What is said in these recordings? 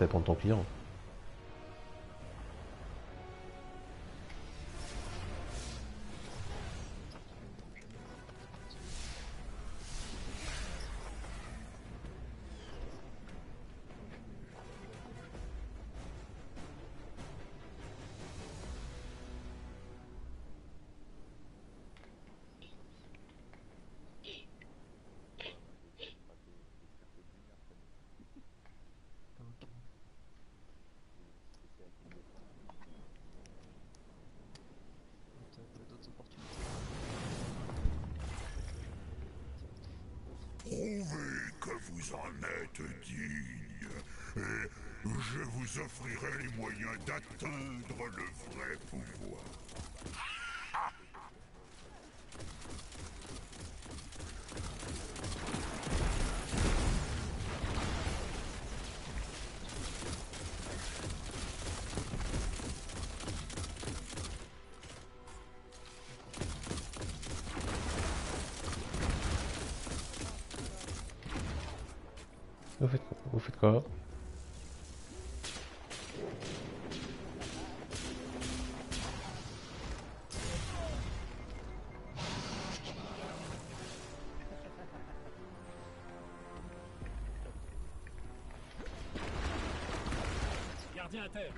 ça dépend de ton client. Prouvez que vous en êtes digne, et je vous offrirai les moyens d'atteindre le vrai pouvoir. Vous faites quoi? Gardien à terre.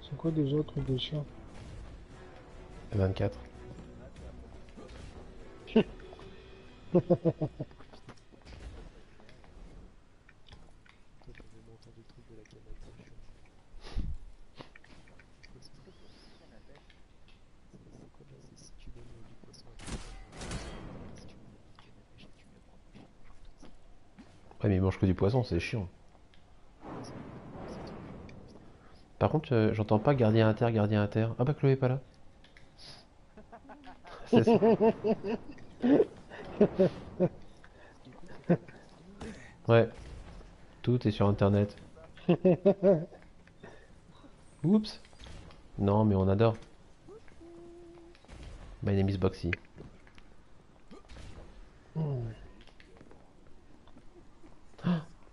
C'est quoi déjà le truc de chien? 24. Ouais, mais il mange que du poisson, c'est chiant. Par contre, j'entends pas gardien à terre, gardien à terre. Ah bah Chloé est pas là. C'est ça. Ouais, tout est sur internet. Oups. Non, mais on adore. My name is Boxy.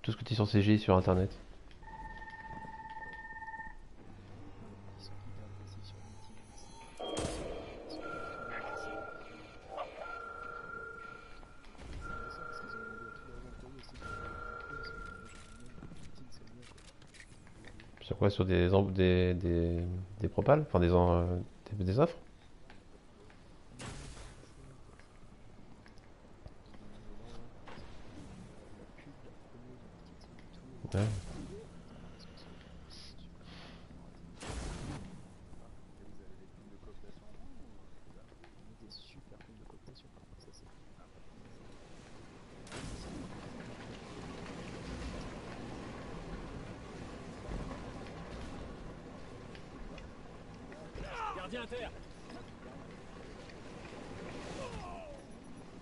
Tout ce que tu es sur CG est sur internet. Sur quoi? Sur des propals? Enfin des offres? Ouais. Gardien à terre.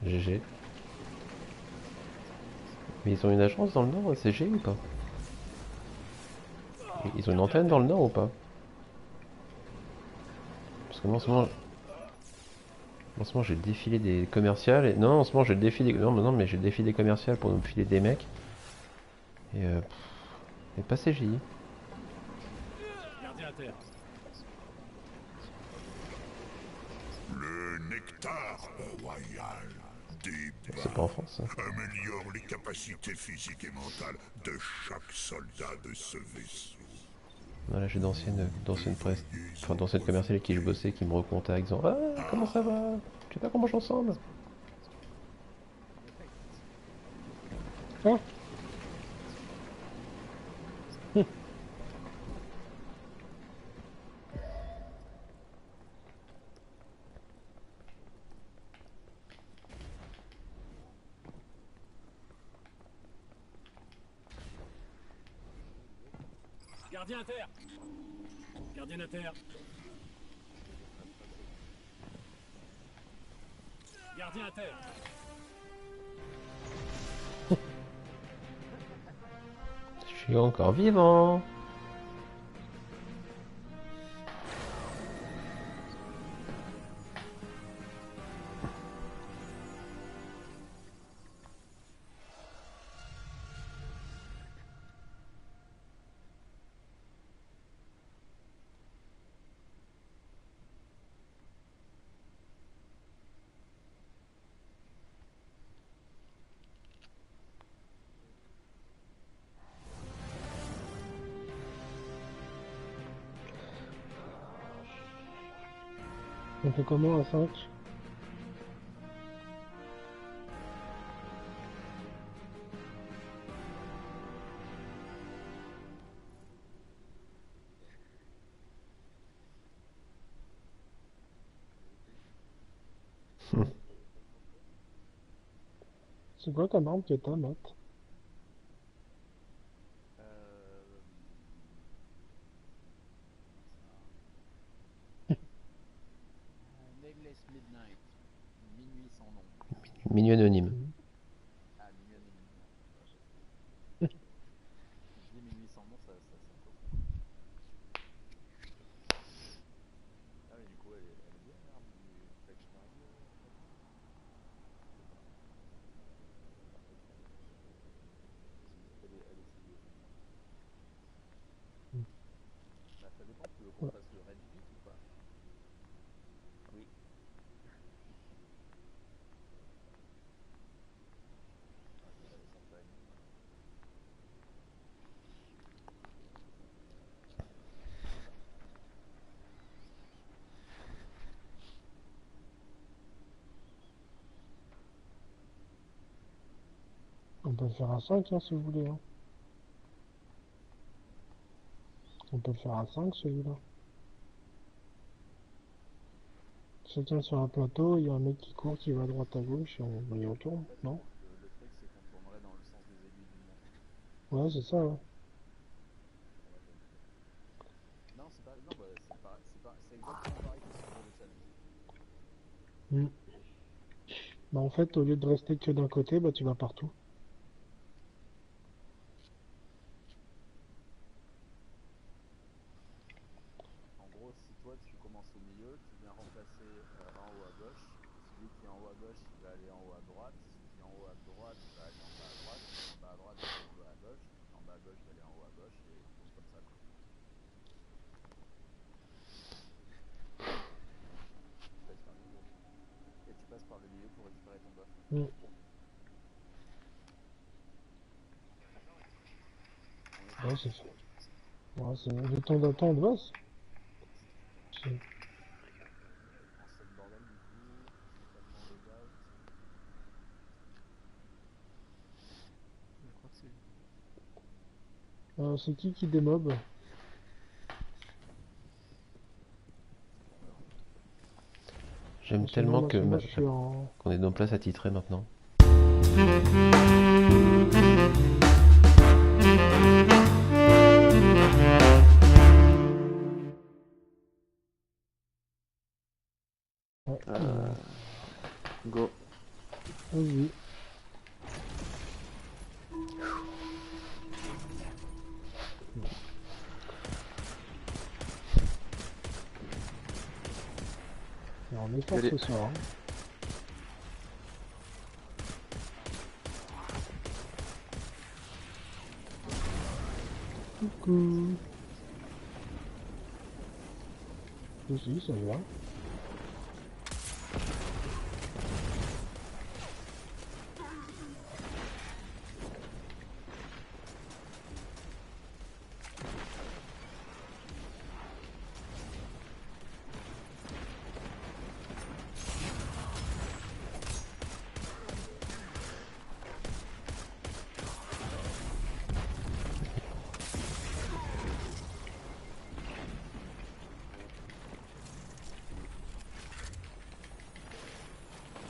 GG. Mais ils ont une agence dans le Nord, CG ou pas? Ils ont une antenne dans le Nord ou pas? Parce que moi en ce moment j'ai le défilé des commerciales et... Non, en ce moment j'ai le défilé... Non, mais j'ai le défilé des commerciales pour nous filer des mecs. Et pas CGI. Gardien à terre. Le nectar royal C'est d'Eba pas en France, ça. améliore les capacités physiques et mentales de chaque soldat de ce vaisseau. Voilà, j'ai d'anciennes presse... Enfin, d'anciennes commerciales avec qui je bossais qui me recontactent disant ah, comment ça va? Tu sais pas qu'on mange ensemble? Hein? Gardien à terre. Gardien à terre. Gardien à terre. Je suis encore vivant. On fait comment à 5? C'est quoi comme arme que t'as, Matt? Nameless Midnight. Minuit sans nom. Milieu anonyme. Ah, minuit anonyme. Je dis minuit sans nom, ça me confond. Ah, mais du coup, elle est bien l'arme du Factionary. Elle est ciblée. Bah, ça dépend, tu veux qu'on fasse le range vite ou pas? Oui. Ah, ça va sans time. On peut le faire à 5 hein, si vous voulez. Hein. On peut le faire à 5 celui-là. Chacun sur un plateau, il y a un mec qui court, qui va à droite à gauche, et on y retourne, non? Le truc, c'est qu'on tournerait dans le sens des aiguilles d'une montre. Ouais, c'est ça, ouais. Non, c'est pas. Non, bah, c'est exactement pareil que sur le challenge. Mm. Bah en fait, au lieu de rester que d'un côté, bah tu vas partout. En gros, si toi tu commences au milieu, tu viens remplacer en haut à gauche. Celui qui est en haut à gauche, il va aller en haut à droite. Celui qui est en haut à droite, il va aller en bas à droite. En bas à droite, il va aller en bas à gauche. En bas à gauche, il va aller en haut à gauche. Et on tourne comme ça, quoi. Tu passes par le milieu. Et tu passes par le milieu pour récupérer ton buff. Mm. Ouais, c'est fait. Ouais, c'est le temps d'attente, boss. C'est- En ce bordel, du coup, totalement logout. Je crois que c'est lui. C'est qui démob? J'aime Sinon, tellement moi, que sinon, je suis en... qu'on ait nos places attitrées maintenant. Ouais, Go. vas-y. Et on est fort Allez. ce soir. Hein. Coucou. Si, ça va.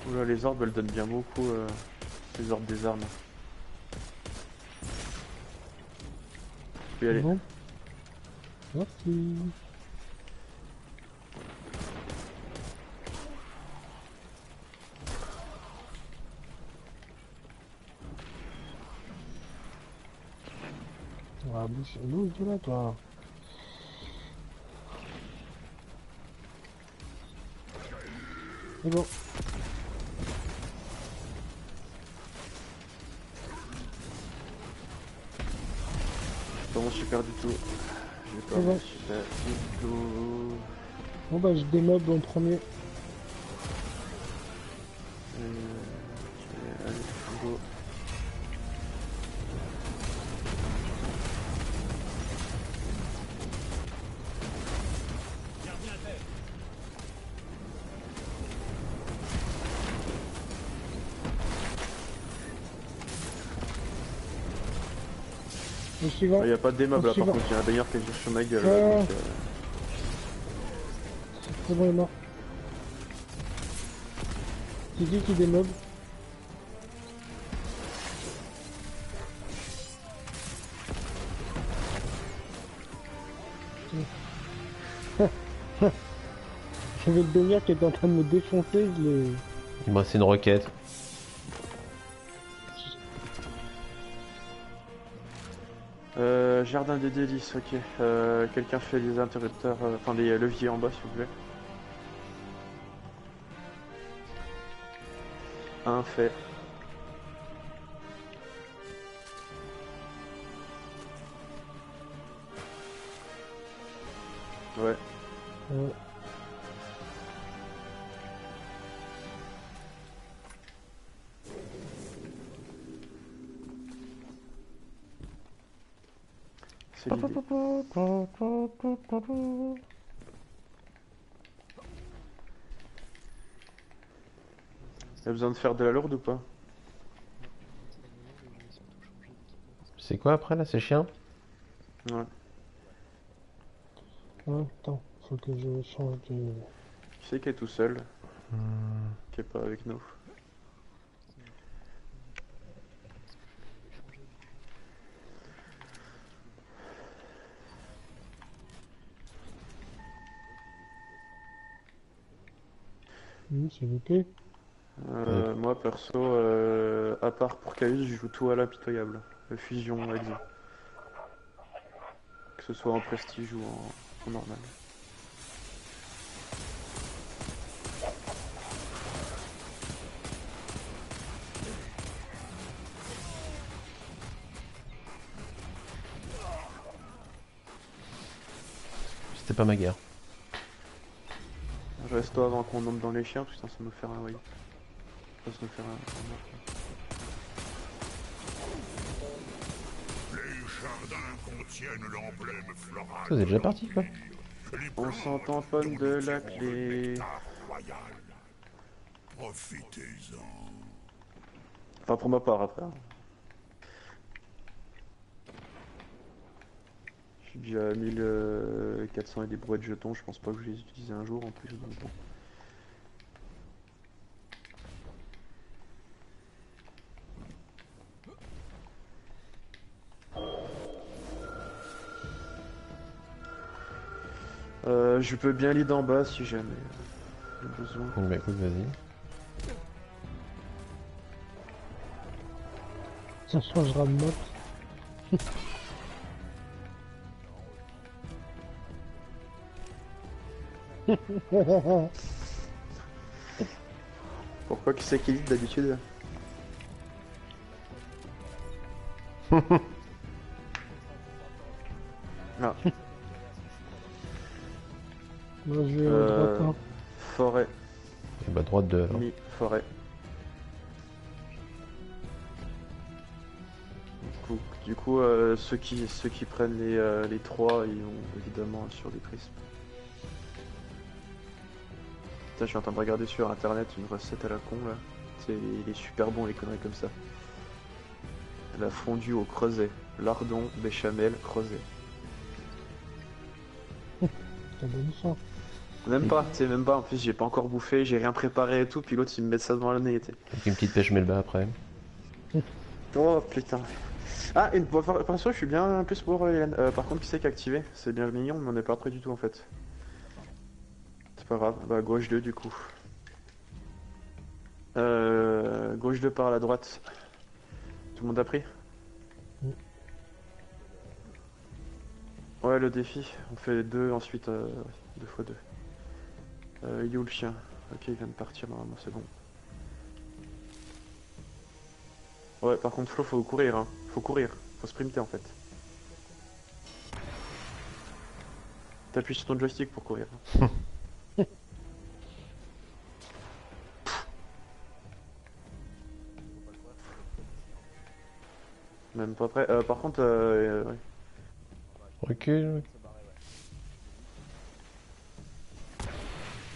Oula, les orbes elles donnent bien beaucoup, les orbes des armes. Je peux y aller. Bon. Merci. Ah, bouge de là, toi. C'est bon. Pas mon super du tout. J'ai pas C'est mon bon. super du tout. Bon bah je démob en premier. Ok, allez, go. Gardien à terre. Le suivant. Il y a pas de démob là par Suivant. contre, il y a un baigneur qui est juste sur ma gueule. Ouais. Là, donc, C'est bon, il est mort. C'est qui démob? J'avais le baigneur qui était en train de me défoncer, je l'ai... Il me reste une roquette. Jardin des délices, ok. Quelqu'un fait les interrupteurs, enfin les leviers en bas s'il vous plaît. Un fait. Ouais. Ouais. C'est l'idée. T'as besoin de faire de la lourde ou pas? C'est quoi après là, ces chiens? Ouais. Ouais, attends, faut que je change de... Qui c'est qui est tout seul? Qui est pas avec nous? S'il vous plaît. Moi perso, à part pour Caius, je joue tout à l'impitoyable. Fusion, exo. Que ce soit en prestige ou en normal. C'était pas ma guerre. Reste-toi avant qu'on monte dans les chiens, putain ça nous faire un oui. Ça nous faire un... Les jardins contiennent l'emblème floral. Ça, vous êtes déjà parti quoi? Les On plantes s'entamponne de la clôtureront clé. le nectar royal. Profitez-en. Enfin pour ma part après. Je suis déjà à 1400 et des brouettes de jetons, je pense pas que je les utilise un jour en plus. Donc bon. Je peux bien lead en bas si jamais j'ai besoin. Bah écoute, vas-y. Ça changera de map. Pourquoi qui c'est qui lead d'habitude? Ah, Moi je vais à droite, hein. forêt, Et bah droite de... mi-forêt. Du coup, ceux qui prennent les trois, ils vont évidemment sur des prismes. Putain, je suis en train de regarder sur internet une recette à la con là. Il est super bon les conneries comme ça. La fondue au creuset, lardon, béchamel, creuset. T'as donné ça. Même pas, tu sais, même pas. En plus, j'ai pas encore bouffé, j'ai rien préparé et tout. Puis l'autre, il me met ça devant le nez. T'sais. Avec une petite pêche melba après. Oh putain. Ah, une je suis bien plus pour Hélène. Par contre, qui c'est qui a activé? C'est bien mignon, mais on n'est pas prêt du tout en fait. C'est pas grave. Bah, gauche 2 du coup. Gauche 2 par la droite. Tout le monde a pris? Ouais, le défi. On fait 2 ensuite, 2 x 2. Il est où le chien? Ok, il vient de partir, normalement c'est bon. Ouais, par contre, Flo, faut courir, hein. Faut courir. Faut sprinter en fait. T'appuies sur ton joystick pour courir. Même pas prêt. Par contre, ouais. Recule. Se barrer,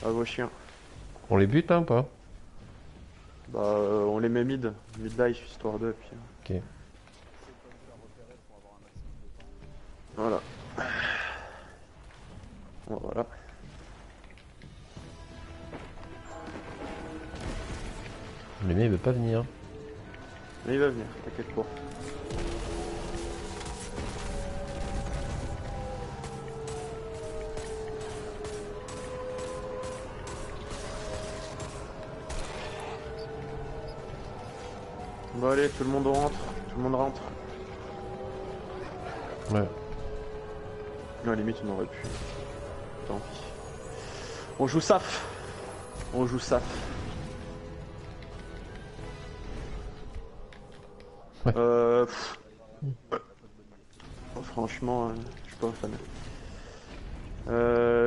ouais. À vos chiens. On les bute là ou pas? Bah, on les met mid dive histoire de, puis Ok. C'est pas de faire repérer pour avoir un maximum de temps. voilà. Bon, voilà. Le mien il veut pas venir. Mais il va venir, t'inquiète pas. Bon allez, tout le monde rentre. Tout le monde rentre. Ouais. Non, à la limite, on aurait pu. Tant pis. On joue SAF. On joue SAF. Ouais. Pff. Franchement, je suis pas fan.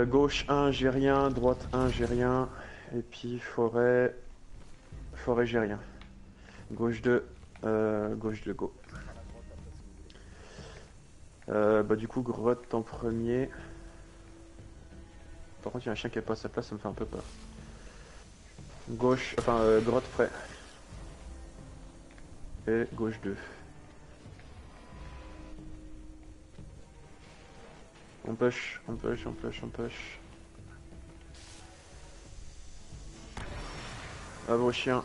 Gauche 1, j'ai rien. Droite 1, j'ai rien. Et puis forêt. Forêt, j'ai rien. Gauche 2. Gauche 2, go. Bah du coup, grotte en premier. Par contre, il y a un chien qui est pas à sa place, ça me fait un peu peur. Gauche, enfin, grotte près. Et gauche 2. On push, on push, on push, on push. À vos chiens.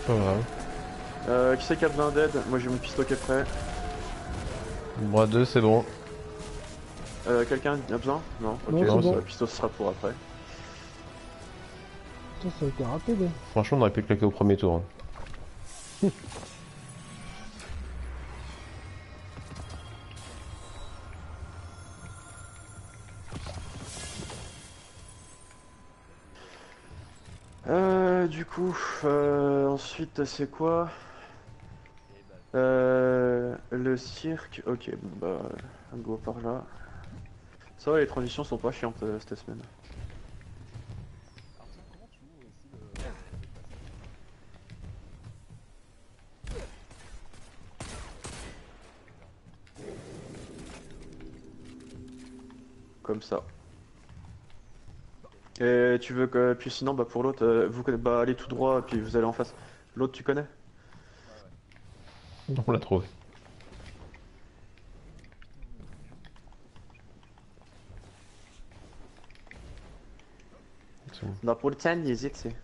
Pas grave. Qui c'est qui a besoin d'aide? Moi j'ai mon pistolet qui est prêt. Moi 2 c'est bon. Quelqu'un a besoin? Non? Ok, Non, c'est non, bon. le pistolet sera pour après. Putain, ça a été rapide. Hein. Franchement on aurait pu le claquer au premier tour. Hein. Du coup, ensuite c'est quoi? Le cirque, ok, bon bah, go par là. Ça va, les transitions sont pas chiantes cette semaine. Alors, tiens, comment tu ouvres ici le Comme ça. Et tu veux que, puis sinon, bah pour l'autre, vous bah allez tout droit, puis vous allez en face. L'autre tu connais? On l'a trouvé. C'est bon. Napolitan, hésite, c'est.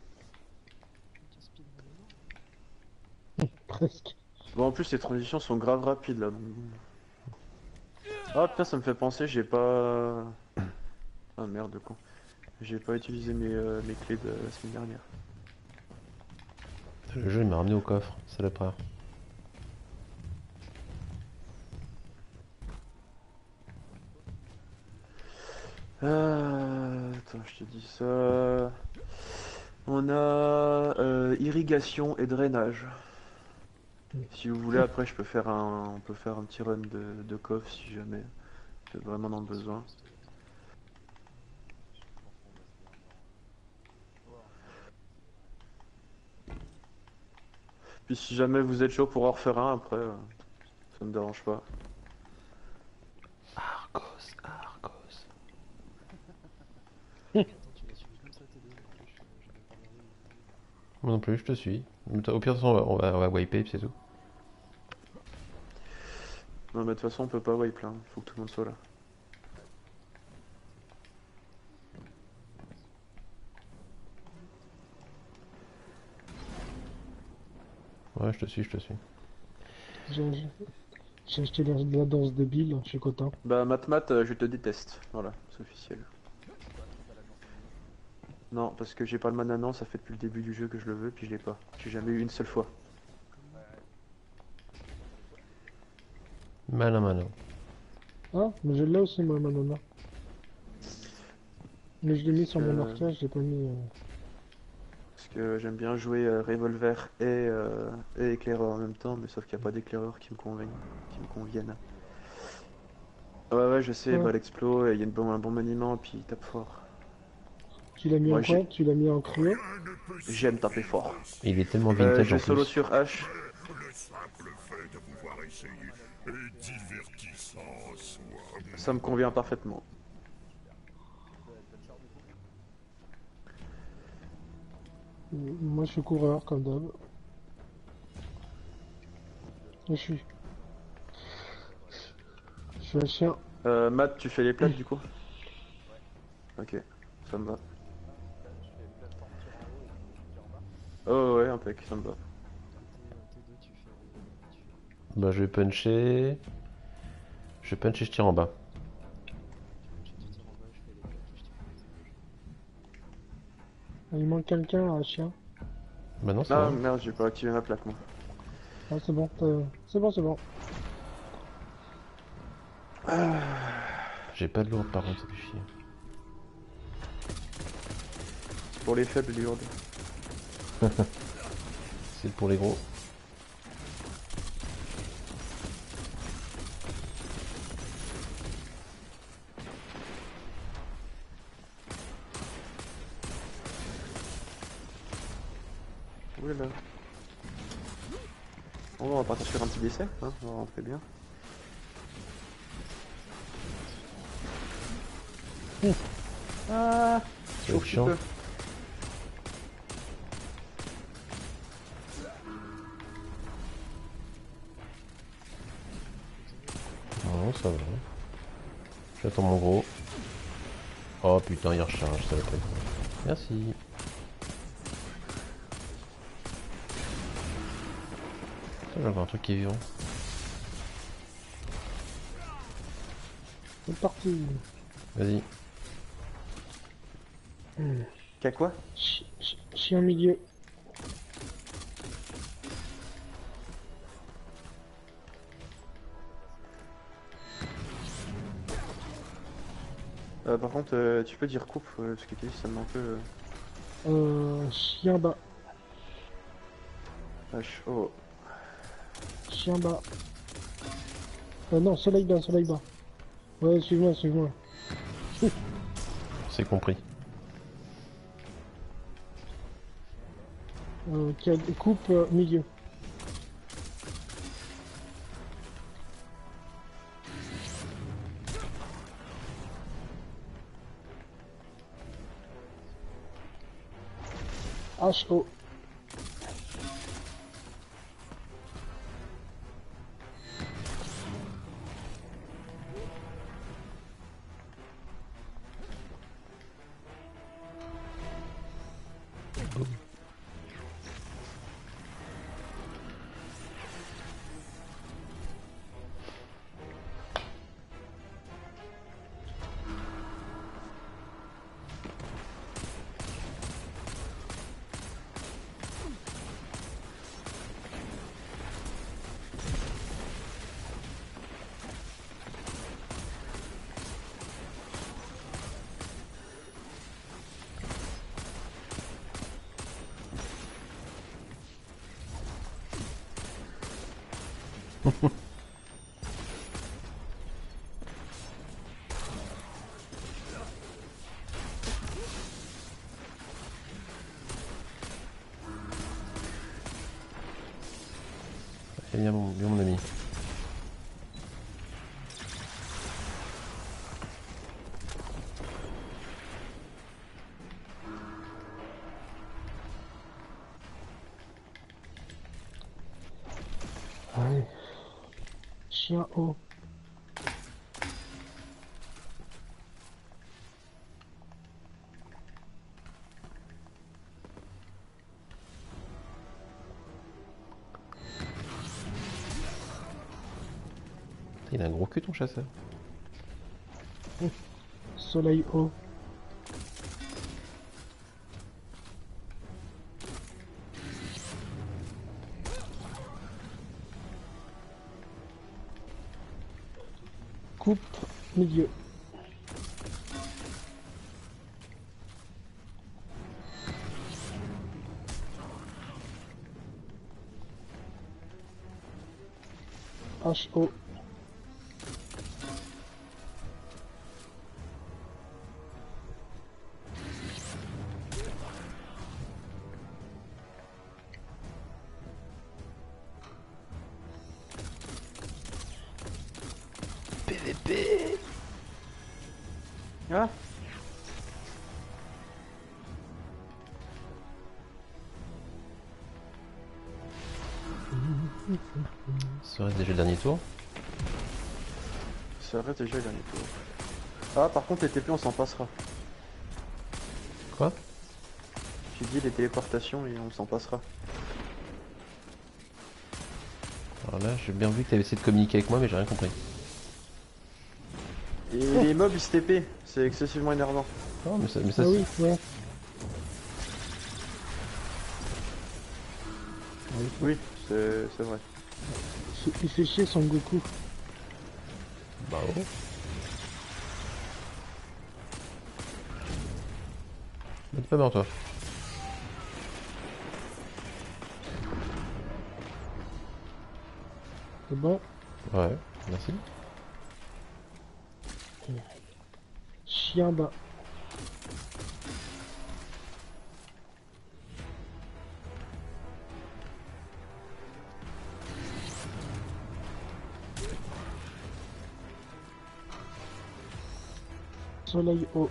Presque. Bon, en plus, les transitions sont grave rapides là. Donc... Ah putain, ça me fait penser, j'ai pas. Ah merde, con. J'ai pas utilisé mes clés de la semaine dernière. Le jeu il m'a ramené au coffre, c'est la première. Attends, je te dis ça. On a irrigation et drainage. Si vous voulez, après, on peut faire un petit run de coffre si jamais vous êtes vraiment dans le besoin. Puis si jamais vous êtes chaud pour en refaire un, après, ça me dérange pas. Argos, Argos. Moi non plus, je te suis. Au pire, de toute façon, on va wiper, puis c'est tout. Non, mais de toute façon, on peut pas wipe là, faut que tout le monde soit là. Ouais, je te suis, je te suis. J'ai acheté la danse débile chez Cotin. Bah, Matmat, je te déteste. Voilà, c'est officiel. Non, parce que j'ai pas le mana, non, ça fait depuis le début du jeu que je le veux, puis je l'ai pas. J'ai jamais eu une seule fois. Malin, malin. Ah, mais je l'ai aussi, moi, ma nana. Mais je l'ai mis sur mon arcade, je l'ai pas mis. Parce que j'aime bien jouer revolver et éclaireur en même temps, mais sauf qu'il n'y a pas d'éclaireur qui me conviennent. Ouais, ouais, je sais, Ouais. bah l'explo, il y a un bon maniement, puis il tape fort. Tu l'as mis Moi, en quoi? Tu l'as mis en cryo? j'aime taper fort. Il est tellement vintage Je en solo plus. sur H. Le simple fait de vous voir essayer est divertissant en soi. Ça me convient parfaitement. Moi, je suis coureur, comme d'hab. Et Je suis un chien. Matt, tu fais les plates du coup? Ok, ça me va. Je fais plateforme tir en haut et tir en bas. Oh ouais, impec, ça me va. T2, tu fais Bah je vais puncher. Je punch et je tire en bas. tu tires en bas, je fais les plaques et je tire en haut. Il manque quelqu'un, un chien. Bah non, c'est Ah bon. merde, j'ai pas activé ma plaque moi. Ah, c'est bon, c'est bon, c'est bon. J'ai pas de lourde par contre, ça fait chier. Pour les faibles, lourdes. C'est pour les gros. Oulala. On va partir sur un petit décès, hein, on va rentrer bien. Ah, Ça va être chiant. Non, ça va. J'attends mon gros. Oh putain, il recharge, ça va pas être bon. Merci. Putain, j'avais un truc qui est vivant. C'est parti. Vas-y. Qu'à quoi? Chien milieu. Par contre, tu peux dire coupe, parce que ça me un peu... Chien bas. H, oh. Chien bas. Non, soleil bas, soleil bas. Ouais, suis-moi, suis-moi. C'est compris. Coupe milieu. HO. Viens mon ami. Ouais. Chien haut. Il a un gros cul ton chasseur. Soleil haut. coupe milieu. HO. PVP. Ah, Serait-ce déjà le dernier tour? ça reste déjà le dernier tour. Ah, par contre, les TP, on s'en passera. Quoi? J'ai dit les téléportations et on s'en passera. Alors là, j'ai bien vu que t'avais essayé de communiquer avec moi, mais j'ai rien compris. Et les mobs, ils se TP. C'est excessivement énervant. Non, mais ça Ah c'est- oui, ouais. Oui, c'est vrai. Il fait chier son Goku. Bah ouais. Mais t'es pas mort toi. C'est bon. Ouais, merci. Chien bas. Soleil haut.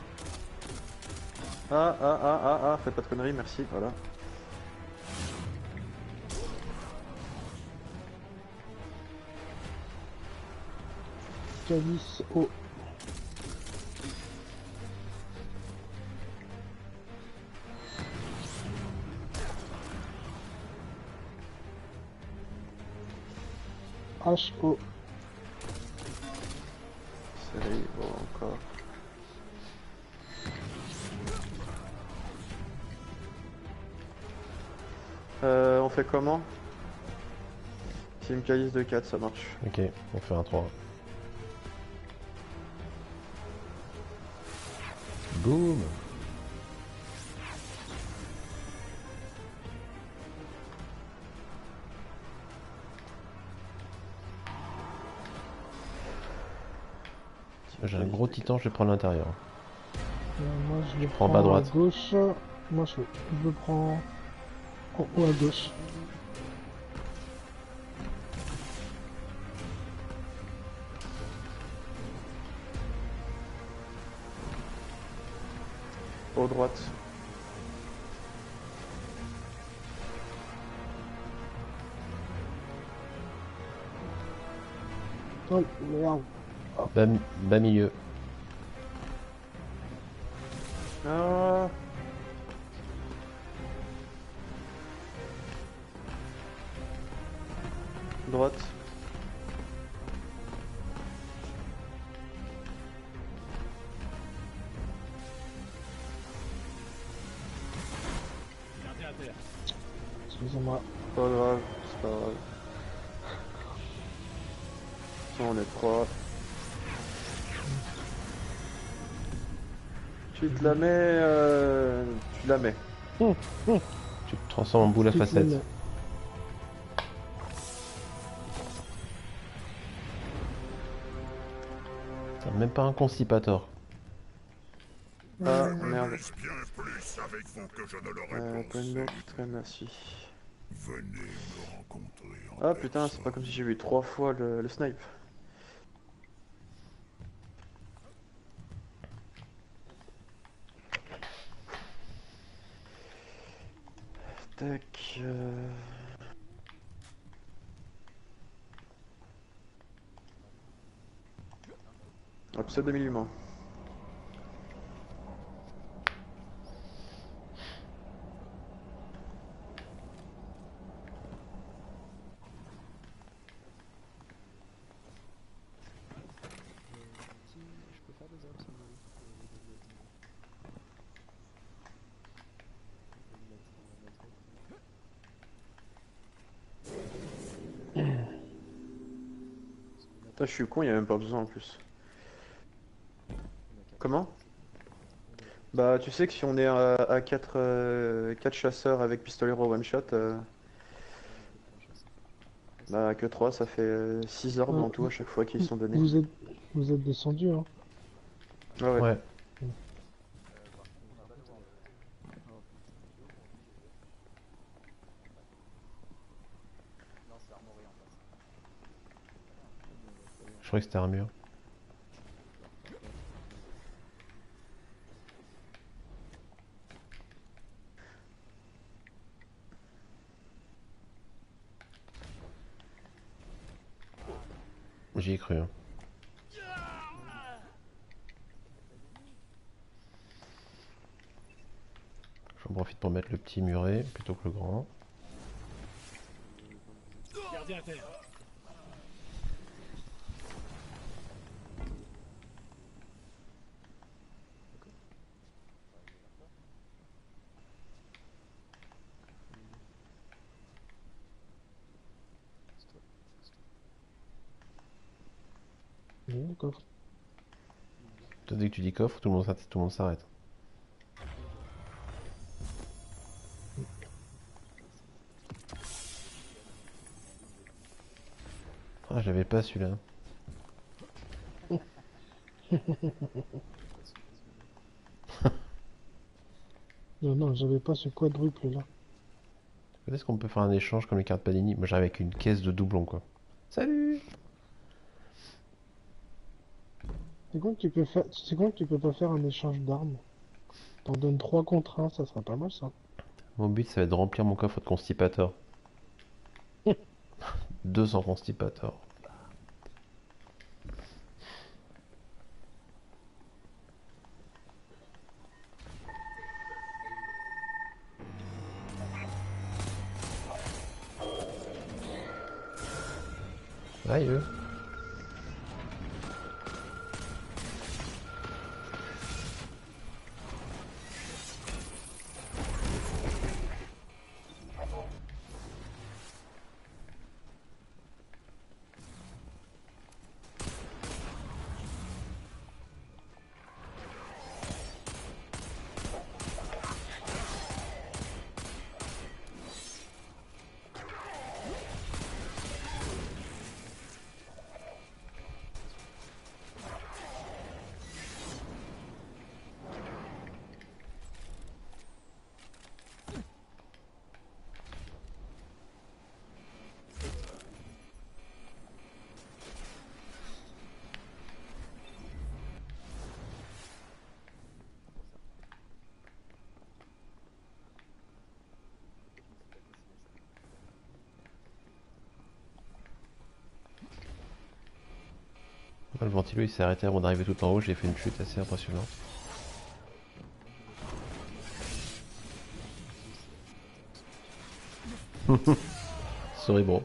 Fais pas de conneries, merci, voilà. Calice haut. H haut. Série, bon, encore. On fait comment? Team Calice de 4, ça marche. Ok, on fait un 3. Boum. J'ai un gros titan, je vais prendre l'intérieur. Moi je le prends prends bas à droite. gauche. Moi je le prends en haut à gauche. Haut droite. Oh merde. Bas milieu. Ah. Droite. Gardien à terre. Excusez-moi. Pas grave, c'est pas grave. On est 3. Tu te la mets, tu la mets. Tu te transformes en boule à Tu te facettes. mets. T'as même pas un constipator. Ah, merde. Plus bien plus avec vous que je ne l'aurais Point de pensé. mort, très merci. Venez me rencontrer en Ah putain, c'est pas comme si j'ai vu 3 fois le snipe. Tac. Pseudo humain. Putain, je suis con, il y a même pas besoin en plus. Comment? Bah, tu sais que si on est à 4 chasseurs avec pistolero one shot, bah, que 3, ça fait 6 orbes Euh, en tout à chaque fois qu'ils sont donnés. vous êtes, vous êtes descendu, hein. Ouais, ouais. Ouais. Non, c'est armoré en face. Je croyais que c'était armure. J'y ai cru. Hein. J'en profite pour mettre le petit muret plutôt que le grand. Gardien à terre. D'accord. Toi, dès que tu dis coffre, tout le monde s'arrête. Ah, je l'avais pas celui-là. Non, non, j'avais pas ce quadruple là. Est-ce qu'on peut faire un échange comme les cartes Panini? Moi j'arrive avec une caisse de doublons quoi. Salut! C'est con que tu peux faire, c'est con que tu peux pas faire un échange d'armes. T'en donnes 3 contre 1, ça serait pas mal ça. Mon but ça va être de remplir mon coffre de constipator. 200 constipator. Aïe eux. Le ventilo il s'est arrêté avant d'arriver tout en haut, j'ai fait une chute assez impressionnante. Sorry bro.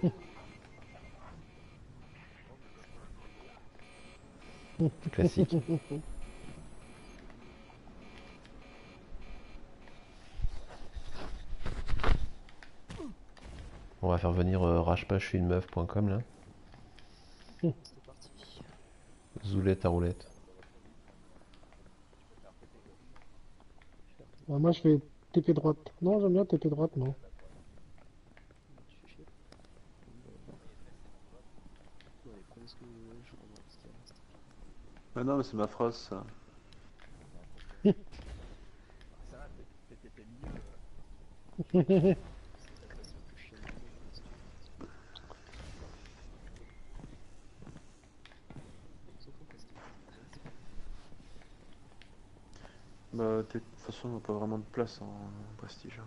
Classique. On va faire venir ragepas-je-suis-une-meuf.com là. Zoulette à roulette. Moi je fais TP droite. Non, j'aime bien TP droite, non. Ah non, mais c'est ma phrase ça. Ça va, t'es milieu. Bah, de toute façon, on n'a pas vraiment de place en prestige.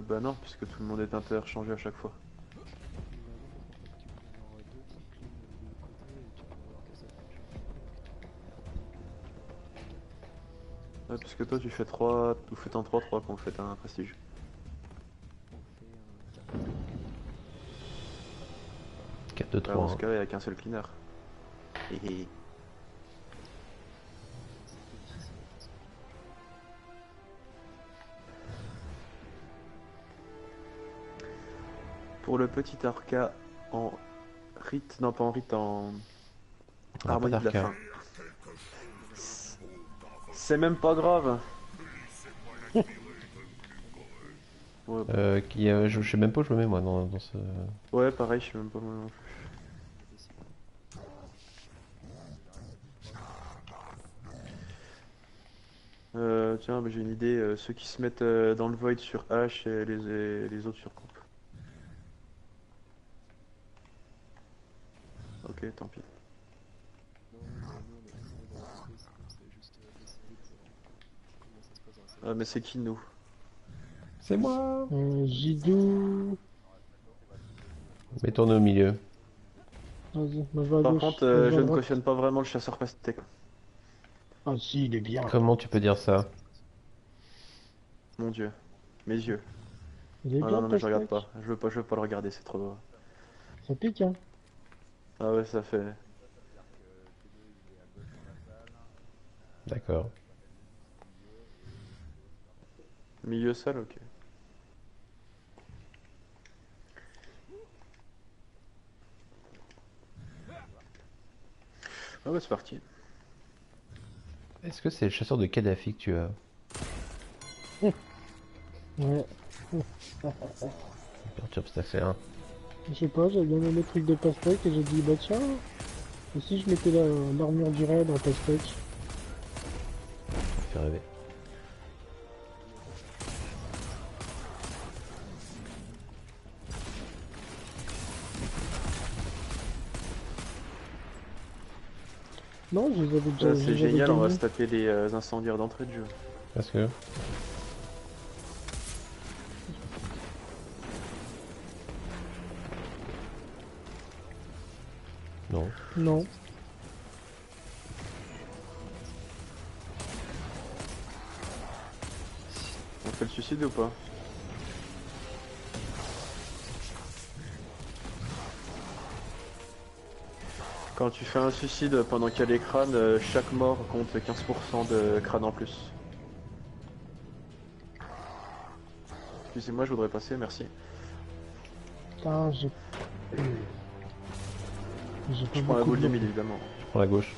Bah non, puisque tout le monde est interchangé à chaque fois. Ouais, puisque toi tu fais 3, vous faites un 3-3 quand vous faites un prestige. Quatre de Bah, 3 dans ce hein. cas, il n'y a qu'un seul cleaner. Hihi. Pour le petit Arca, en rite, non pas en rite, en On a pas harmonie de la d'arcade. fin. C'est même pas grave. Ouais, Je sais même pas où je me mets moi dans ce. ouais, pareil, je sais même pas moi non plus. Tiens, bah, j'ai une idée. Ceux qui se mettent dans le void sur H et les autres sur coupe. Ok, tant pis. Non, nous, on est tous dans le space, donc c'est juste décider de comment ça se passe dans la salle. Ah, mais c'est qui nous? C'est moi. Jidou. Mets-toi au milieu. Vas-y, moi je vais à Par gauche. contre, moi, je vais je à ne droite. cautionne pas vraiment le chasseur pastèque. Ah si, il est bien. Comment tu peux dire ça? Mon dieu. Mes yeux. Il est Ah bien, non, non, mais je regarde Pastèque. pas. Je veux pas le regarder, c'est trop drôle. Ça pique, hein. Ah ouais, ça fait. D'accord. Milieu salle, ok. Ah ouais, c'est parti. Est-ce que c'est le chasseur de Kadhafi que tu as? Ouais. Perturbe cette affaire. Je sais pas, j'avais bien aimé le truc de Pastèque et j'ai dit, bah tiens, et si je mettais l'armure du raid en Pastèque? Ça fait rêver. Non, je les avais déjà. je C'est les avais génial, on va gagnés. se taper les incendiaires d'entrée de jeu. Parce que. Non. Non. On fait le suicide ou pas? Quand tu fais un suicide pendant qu'il y a les crânes, chaque mort compte 15% de crâne en plus. Excusez-moi, je voudrais passer, merci. Putain, j'ai. J'ai pas Je prends la beaucoup boule de du monde. mid évidemment. Je prends la gauche.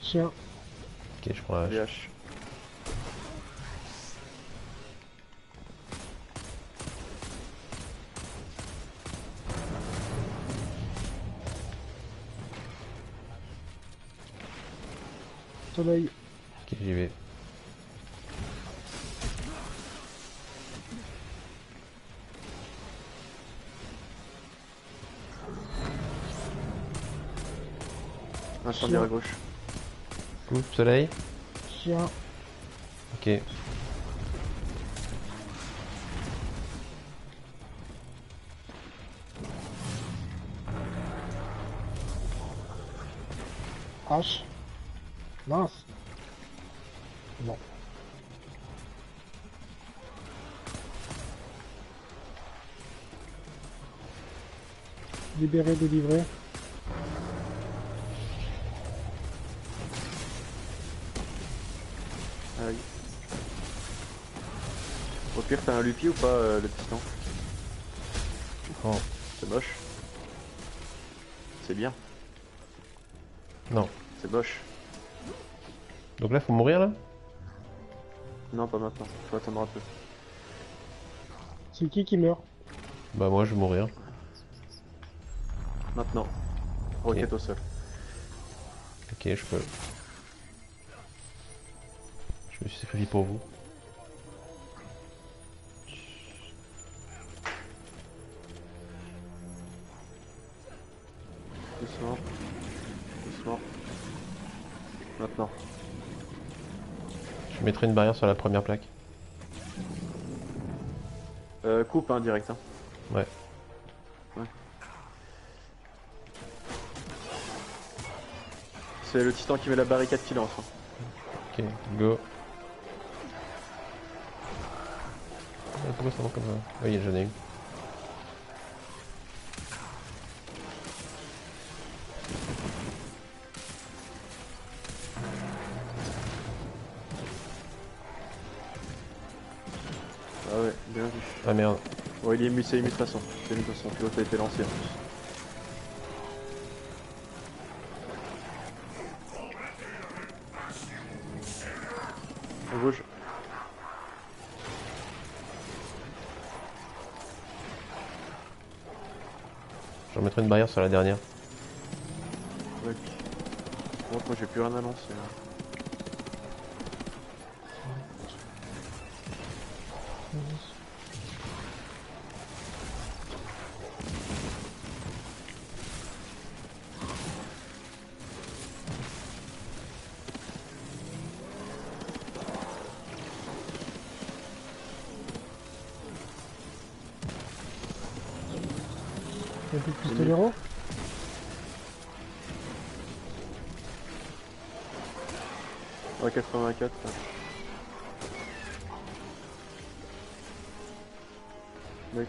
Chien. Ok, je prends la hache. VH. Soleil. Ok, j'y vais. Incendiaire à gauche. Coup, soleil. Chien. Ok. H. Mince. Non. Libéré, délivré. Aïe. Au pire, t'as un lupi ou pas, le piston? Oh. C'est moche. C'est bien. Non. C'est moche. Donc là, faut mourir là? Non, pas maintenant. Faut attendre un peu. C'est qui meurt? Bah, moi, je vais mourir. Maintenant. Roquette au sol. Ok, je peux. Je me suis sacrifié pour vous. Doucement. Doucement. Maintenant. Je mettrai une barrière sur la première plaque. Coupe, hein, direct. Hein. Ouais. C'est le titan qui met la barricade qui lance. Hein. Ok, go. Pourquoi ça va comme ça? Oui, j'en ai une. Ah merde. Ouais, il est ému, c'est ému de toute façon. C'est ému de toute façon, l'autre a été lancé en plus. À gauche. Je remettrai une barrière sur la dernière. Ouais. Par contre, moi j'ai plus rien à lancer. Là. Y'a plus de pistolero? Ouais, 84. Là. Mec.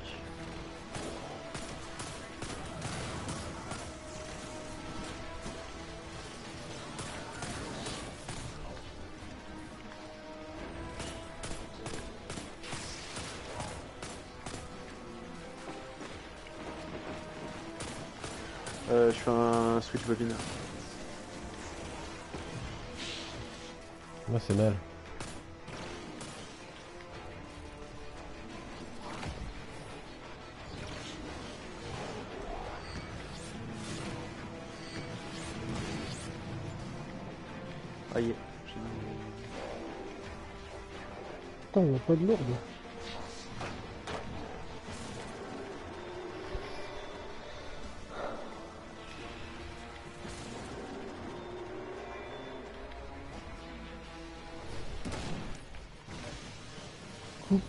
Je fais un switch bobine. Moi c'est mal. Aïe. Putain, y'a pas de lourde. Coupe.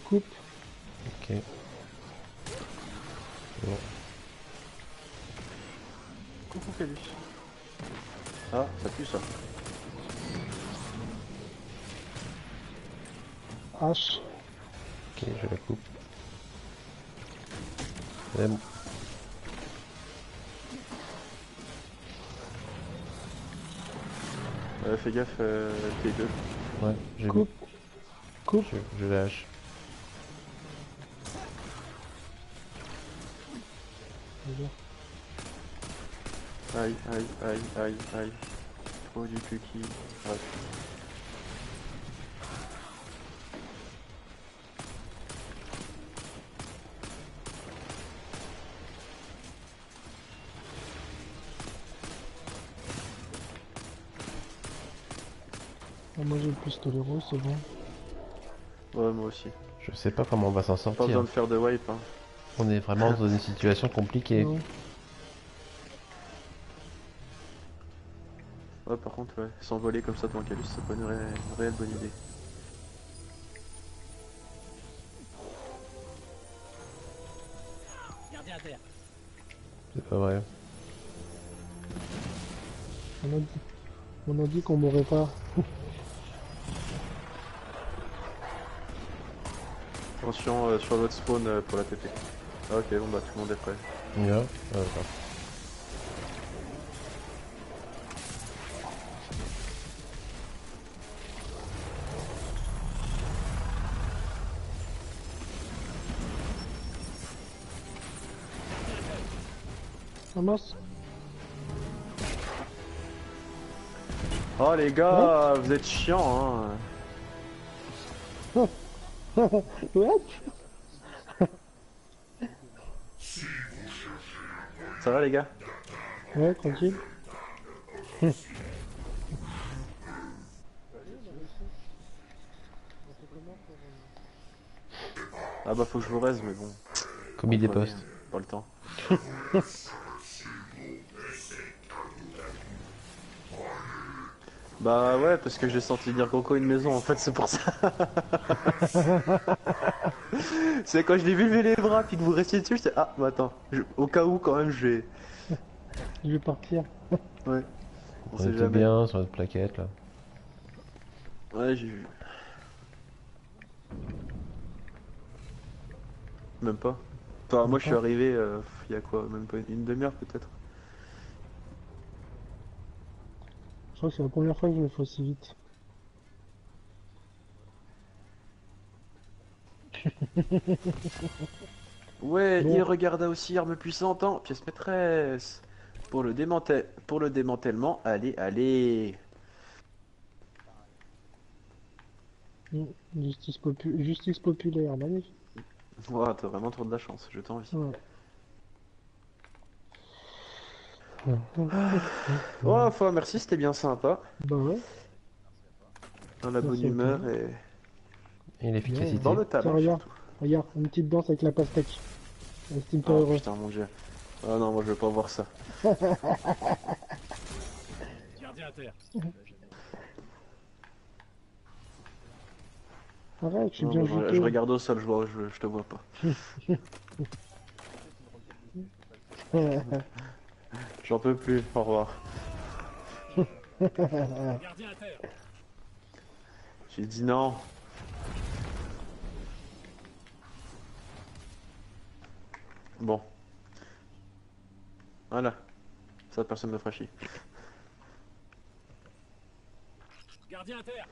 Coupe. Ok. Bon. Coucou Calus. Ah, ça pue ça. H. Ok, je la coupe. C'est bon. Fais gaffe, T2. Ouais, j'ai vu. Coupe. Coupe. Je lâche. Aïe, aïe, aïe, aïe, aïe. Trop du cul qui. Ouais. Ah, moi j'ai le pistolero, c'est bon. Ouais, moi aussi. Je sais pas comment on va s'en Pas besoin sortir. de faire de wipe. Hein. On est vraiment dans une situation compliquée. Non. Ouais, par contre, ouais, s'envoler comme ça devant Calus, c'est pas une réelle bonne idée. Gardien à terre. C'est pas vrai. On a dit qu'on mourrait pas. Attention sur votre spawn pour la TP. Ah, ok, bon bah tout le monde est prêt. Bien. Ah, d'accord. Ramasse. Oh les gars, vous êtes chiants hein. What? Ça va les gars? Ouais, tranquille. Ah bah faut que je vous raise mais bon. Commis des postes. Pas le temps. Bah ouais, parce que j'ai senti dire Coco une maison en fait, c'est pour ça. C'est quand je l'ai vu lever les bras puis que vous restiez dessus, j'étais ah bah attends, au cas où quand même je vais. Je vais partir. Ouais. On On sait était jamais. bien sur notre plaquette là. Ouais j'ai vu. même pas. Enfin, moi je suis D'accord. arrivé il y a quoi, même pas une demi-heure peut-être. Je crois que c'est la première fois que je le fais aussi vite. Ouais, il Bon, regarda aussi arme puissante en pièce maîtresse. Pour le démantèlement, allez, allez. justice populaire, magnifique. Ouah, t'as vraiment trop de la chance, je t'envie. Ouais. Oh, enfin, merci, c'était bien sympa. Bah ouais, Dans la bonne merci à toi. humeur et Et l'efficacité. dans le Tiens, talent regarde, surtout. regarde, une petite danse avec la pastèque. Estime pas Oh heureux. putain, mon dieu. Oh non, moi je veux pas voir ça. Gardien à terre. Arrête, je suis Non, bien moi, je juteux. regarde au sol, je te vois pas. J'en peux plus, au revoir. Gardien à terre. J'ai dit non. Bon. Voilà. Ça, personne ne fera chier. Gardien à terre.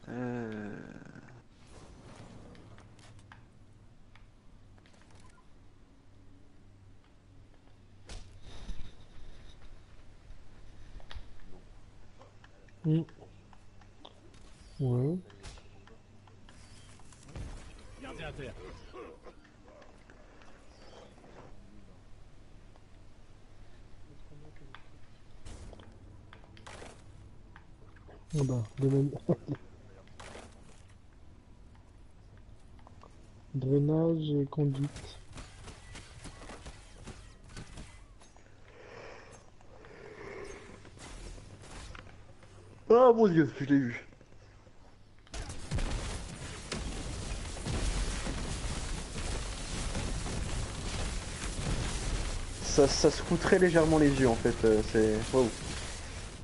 Euh... Mm. Ouais. Gardien à terre. Ah bah, de même. Drainage et conduite. Oh mon dieu, je l'ai eu. Ça se foutrait légèrement les yeux en fait, c'est... Waouh.